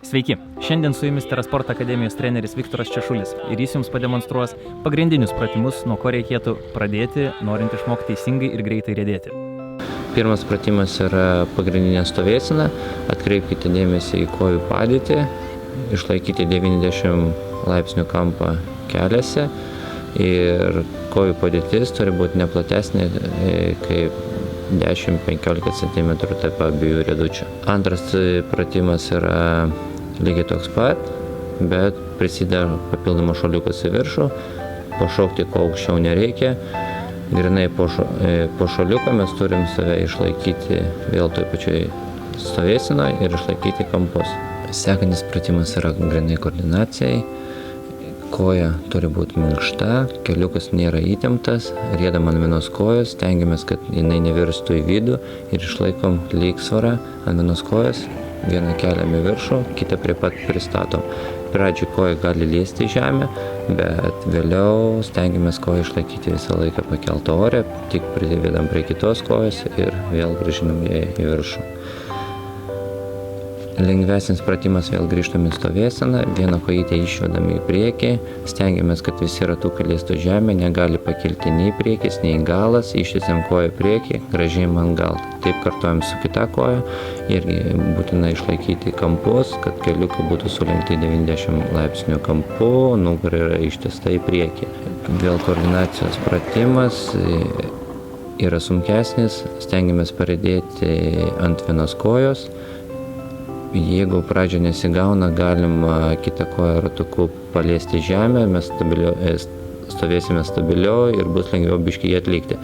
Sveiki, šiandien su jumis Terasport akademijos treneris Viktoras Češulis ir jis jums pademonstruos pagrindinius pratimus, nuo ko reikėtų pradėti, norint išmokti teisingai ir greitai riedėti. Pirmas pratimas yra pagrindinė stovėsena. Atkreipkite dėmesį į kojų padėtį, išlaikyti 90 laipsnių kampą keliuose ir kojų padėtis turi būti neplatesnė kaip 10-15 cm tarp abiejų riedučių. Antras pratimas yra lygiai toks pat, bet prisideda papildomas šuoliukas į viršų. Pašokti kuo aukščiau nereikia. Grinai po šuoliuką mes turim save išlaikyti vėl toj pačioj stovėsenoje ir išlaikyti kampus. Sekantis pratimas yra grinai koordinacijai. Koja turi būti minkšta, keliukas nėra įtemptas, riedam ant vienos kojos, stengiamės, kad jinai nevirstų į vidų ir išlaikom lygsvarą ant vienos kojos, vieną keliam į viršų, kitą prie pat pristatom. Pradžioj koja gali liesti į žemę, bet vėliau stengiamės koją išlaikyti visą laiką pakeltą ore, tik pridedam prie kitos kojos ir vėl grįžinam ją į viršų. Lengvesnis pratimas vėl grįžtam į stovėseną, vieną kojytę išvedam į priekį, stengiamės, kad visi ratukai liestų žemę, negali pakilti nei priekis, nei galas, ištiesiam koją priekį, grąžinam ant gal. Taip kartuojam su kita koja ir būtina išlaikyti kampus, kad keliukai būtų sulenkti 90 laipsnių kampu, nugarą yra ištiesta į priekį. Vėl koordinacijos pratimas yra sunkesnis, stengiamės paridėti ant vienos kojos. Jeigu pradžio nesigauna, galima kitą koją ratuku paliesti žemę, mes stovėsime stabiliau ir bus lengviau biškį jį atlikti.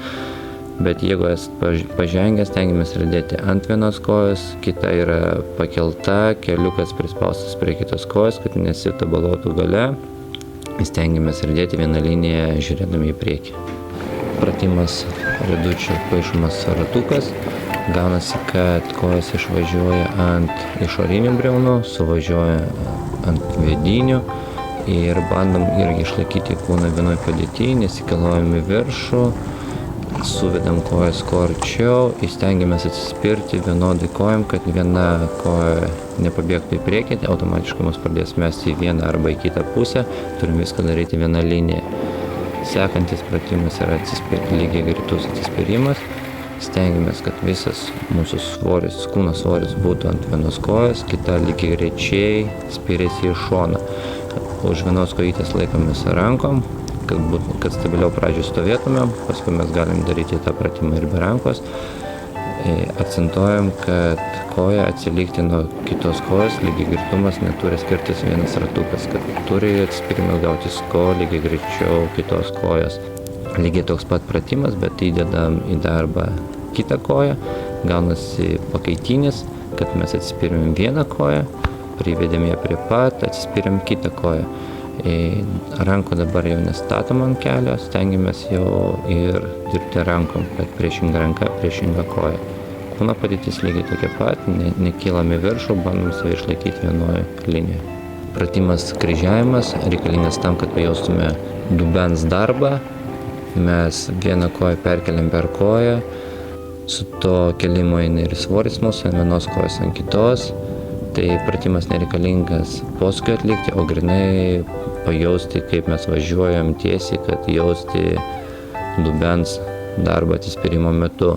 Bet jeigu esate pažengę, stengiamės riedėti ant vienos kojos, kita yra pakelta, keliukas prispaustas prie kitos kojos, kad nesitabaluotų gale. Stengiamės riedėti vieną liniją, žiūrėdami į priekį. Pratimas riedučių paišomas ratukas. Gaunasi, kad kojas išvažiuoja ant išorinių briaunų, suvažiuoja ant vidinių ir bandom irgi išlaikyti kūną vienoj padėty, nesikeluojam į viršų, suvedam kojas kuo arčiau ir stengiamės atsispirti vienodai kojam, kad viena koja nepabėgtų į priekį, automatiškai mus pradės mesti į vieną arba į kitą pusę, turim viską daryti vieną liniją. Sekantis pratimas yra lygiai greitus atsispirimas. Stengiamės, kad visas mūsų svoris, kūno svoris būtų ant vienos kojos, kita lygiai greičiai spiriasi į šoną. Už vienos kojytės laikomės rankom, kad stabiliau pradžioj stovėtumėm, paskui mes galim daryti tą pratimą ir be rankos. Akcentuojam, kad koja atsilikti nuo kitos kojos, lygiai girtumas neturi skirtis vienas ratukas, kad turi atsispirimas gautis kuo lygiai greičiau kitos kojos. Lygiai toks pat pratimas, bet įdedam į darbą kitą koją, gaunasi pakaitinis, kad mes atsispiriam vieną koją, privedėm ją prie pat, atsispiriam kitą koją. Rankų dabar jau nestatom ant kelio, stengiamės jau ir dirbti rankom, kad priešinga ranka, priešinga koja. Kūno padėtis lygiai tokia pat, nekylam į viršų, bandom save išlaikyti vienoje linijoje. Pratimas kryžiavimas reikalingas tam, kad pajaustume dubens darbą. Mes vieną koją perkeliam per koją, su to kelimo eina ir svoris mūsų, ant vienos kojos ant kitos. Tai pratimas nereikalingas paskui atlikti, o grinai pajausti, kaip mes važiuojam tiesiai, kad jausti dubens darbą atsispirimo metu.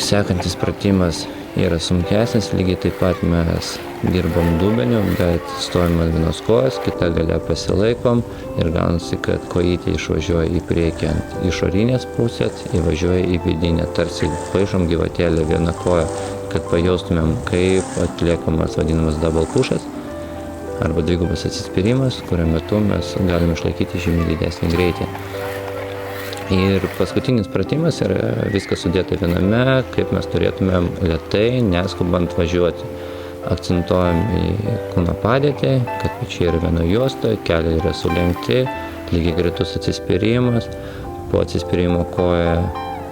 Sekantis pratimas yra sunkesnis, lygiai taip pat mes dirbam dubeniu, bet stovim ant vienos kojos, kita gale pasilaikom ir gaunasi, kad kojytė išvažiuoja į priekį ant išorinės pusės, įvažiuoja į vidinę, tarsi paišom gyvatėlę vieną koją, kad pajaustumėm, kaip atliekamas vadinamas double pushas arba dvigubas atsispirimas, kurio metu mes galim išlaikyti žymiai didesnį greitį. Ir paskutinis pratimas yra viskas sudėta viename, kaip mes turėtumėm lėtai, neskubant važiuoti. Akcentuojam į kūno padėtį, kad pečiai yra vienoje juostoje, keliai yra sulenkti, lygiai greitus atsispirimas, po atsispirimo koja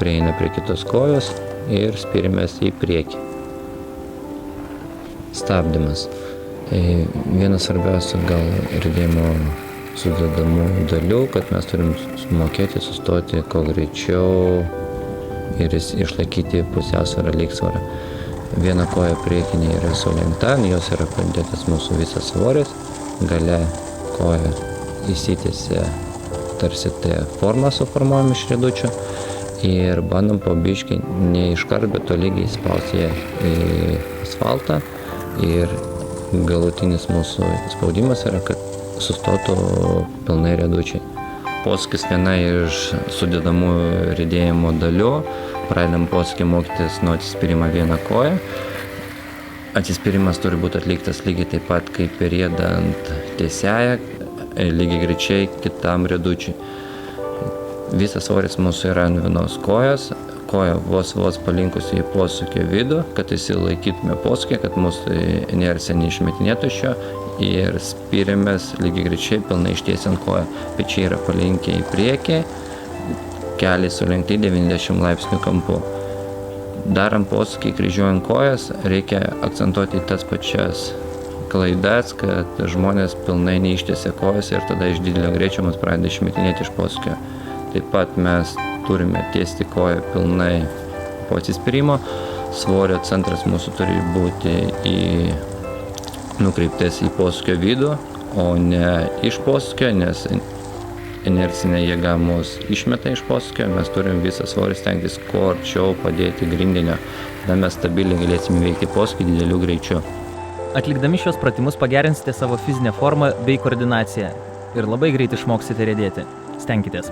prieina prie kitos kojos ir spirimės į priekį. Stabdymas. Vienas svarbiausių gal riedėjimo sudedamų dalių, kad mes turim mokėti sustoti kuo greičiau ir išlaikyti pusiausvyrą, lygsvarą. Viena koja priekinė yra sulenkta, jos yra padėtas mūsų visas svoris, gale koja įsitiesia tarsi T formą suformuojam iš riedučių ir bandom po biškį ne iškart, bet tolygiai spausti ją į asfaltą ir galutinis mūsų spaudimas yra, kad sustotų pilnai riedučiai. Posūkis viena iš sudedamųjų riedėjimo dalių. Pradedam posūkį mokytis nuo atsispyrimo vieną koją. Atsispyrimas turi būti atliktas lygiai taip pat kaip ir riedant tiesiąją, lygiai greičiai kitam riedučiui. Visas svoris mūsų yra ant vienos kojos. Koja vos palinkusi į posūkio vidų, kad įsilaikytume posūkį, kad mūsų inercija neišmetinėtų iš jo ir spyrimės lygiai greičiai pilnai ištiesiant koją. Pečiai yra palinkę į priekį, keliai sulenkti 90 laipsnių kampu. Darant posūkį, kryžiuojant kojas, reikia akcentuoti tas pačias klaidas, kad žmonės pilnai neištiesia kojas ir tada iš didelio greičio mus pradeda išmetinėti iš posūkio. Taip pat mes turime tiesti koją pilnai po atsispyrimo. Svorio centras mūsų turi būti nukreiptas į posūkio vidų, o ne iš posūkio, nes inercinė jėga mus išmeta iš posūkio. Mes turim visą svorį stengtis kuo arčiau padėti grindinio. Tada mes stabiliai galėsime veikti posūkį dideliu greičiu. Atlikdami šios pratimus pagerinsite savo fizinę formą bei koordinaciją ir labai greit išmoksite riedėti. Stenkitės.